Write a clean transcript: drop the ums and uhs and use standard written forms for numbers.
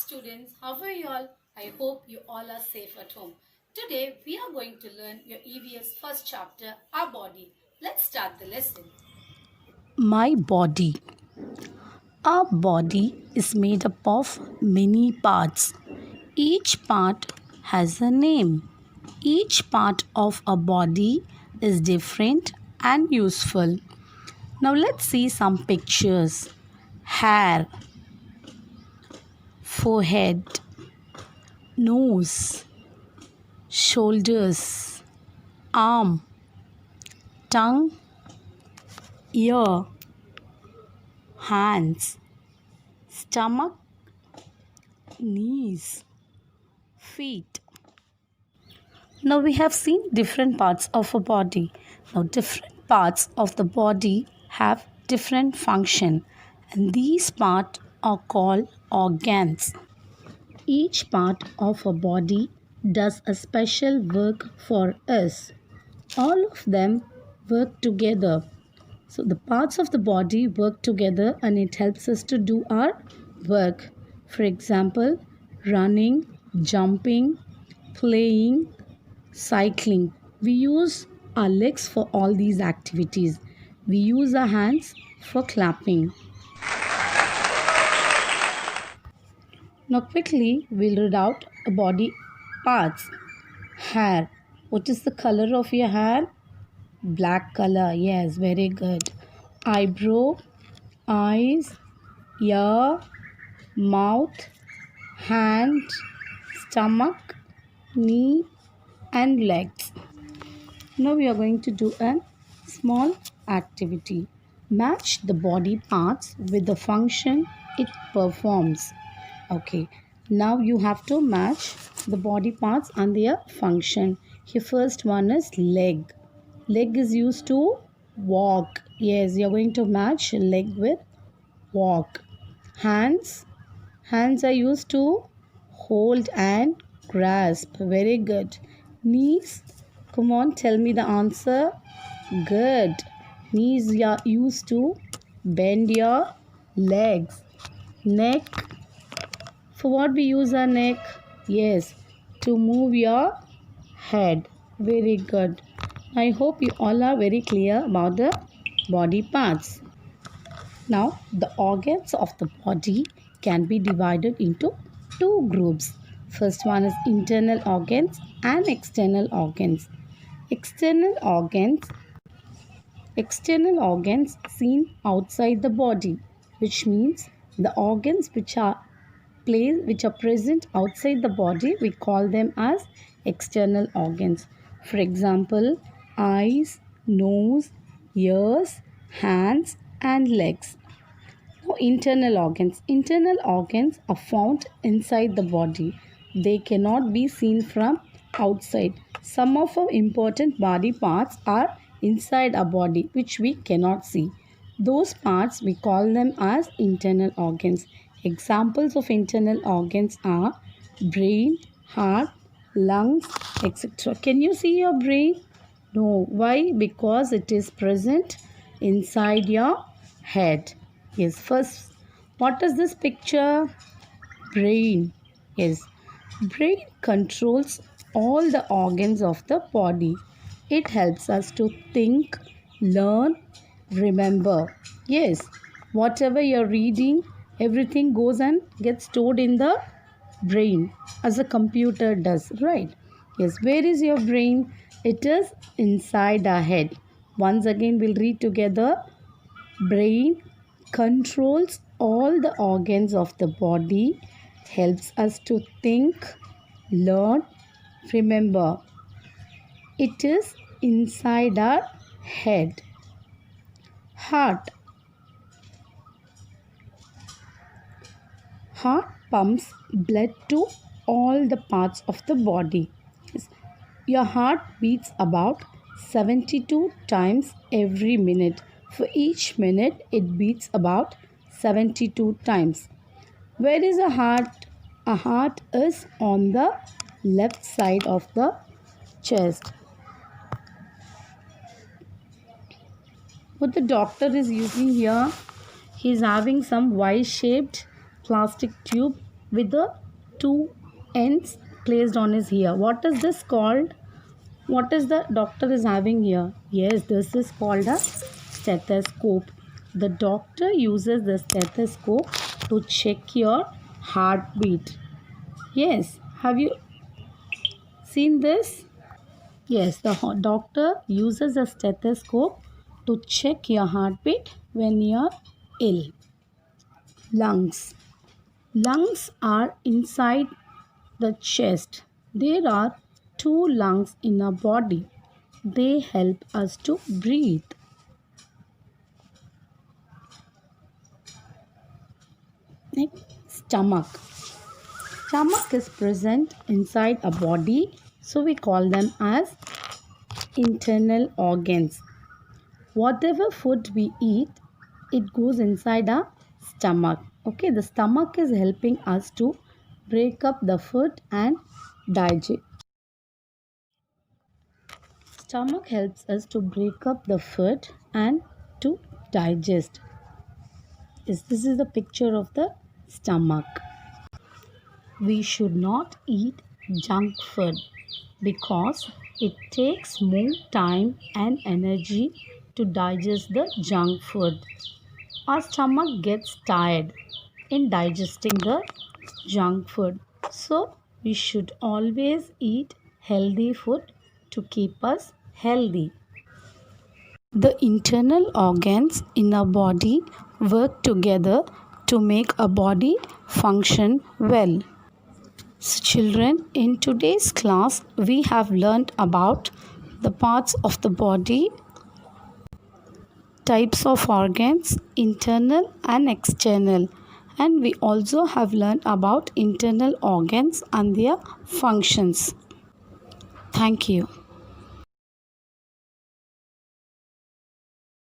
students, how are you all? I hope you all are safe at home. Today we are going to learn your EVS first chapter, Our Body. Let's start the lesson. My body. Our body is made up of many parts. Each part has a name. Each part of a body is different and useful. Now let's see some pictures. Hair, forehead, nose, shoulders, arm, tongue, ear, hands, stomach, knees, feet. Now we have seen different parts of a body. Now different parts of the body have different function and these parts are called organs. Each part of a body does a special work for us. All of them work together. So the parts of the body work together and it helps us to do our work. For example, running, jumping, playing, cycling. We use our legs for all these activities. We use our hands for clapping. Now quickly we'll read out body parts. Hair. What is the color of your hair? Black color. Yes, very good. Eyebrow, eyes, ear, mouth, hand, stomach, knee and legs. Now we are going to do a small activity. Match the body parts with the function it performs. Okay, now you have to match the body parts and their function. Here first one is leg. Leg is used to walk. Yes, you are going to match leg with walk. Hands. Hands are used to hold and grasp. Very good. Knees. Come on, tell me the answer. Good. Knees are used to bend your legs. Neck. For what we use our neck? Yes, to move your head. Very good. I hope you all are very clear about the body parts. Now, the organs of the body can be divided into two groups. First one is internal organs and external organs. External organs seen outside the body, which means the organs which are present outside the body, we call them as external organs. For example, eyes, nose, ears, hands and legs. Now, internal organs. Internal organs are found inside the body. They cannot be seen from outside. Some of our important body parts are inside our body which we cannot see. Those parts we call them as internal organs. Examples of internal organs are brain, heart, lungs, etc. Can you see your brain? No. Why? Because it is present inside your head. Yes, first, what is this picture? Brain. Yes, brain controls all the organs of the body. It helps us to think, learn, remember. Yes, whatever you're reading, everything goes and gets stored in the brain as a computer does, right? Yes, where is your brain? It is inside our head. Once again, we'll read together. Brain controls all the organs of the body, helps us to think, learn, remember. It is inside our head. Heart. Heart pumps blood to all the parts of the body. Yes. Your heart beats about 72 times every minute. For each minute, it beats about 72 times. Where is a heart? A heart is on the left side of the chest. What the doctor is using here, he is having some Y-shaped plastic tube with the two ends placed on his ear. What is this called? What is the doctor is having here? Yes, this is called a stethoscope. The doctor uses the stethoscope to check your heartbeat. Yes, have you seen this? Yes, the doctor uses a stethoscope to check your heartbeat when you're ill. Lungs. Lungs are inside the chest. There are two lungs in our body. They help us to breathe. Next, stomach. Stomach is present inside a body, so we call them as internal organs. Whatever food we eat, it goes inside our stomach. Okay, the stomach is helping us to break up the food and digest. Stomach helps us to break up the food and to digest. Yes, this is the picture of the stomach. We should not eat junk food because it takes more time and energy to digest the junk food. Our stomach gets tired in digesting the junk food. So, we should always eat healthy food to keep us healthy. The internal organs in our body work together to make our body function well. So children, in today's class, we have learned about the parts of the body, types of organs, internal and external. And we also have learned about internal organs and their functions. Thank you.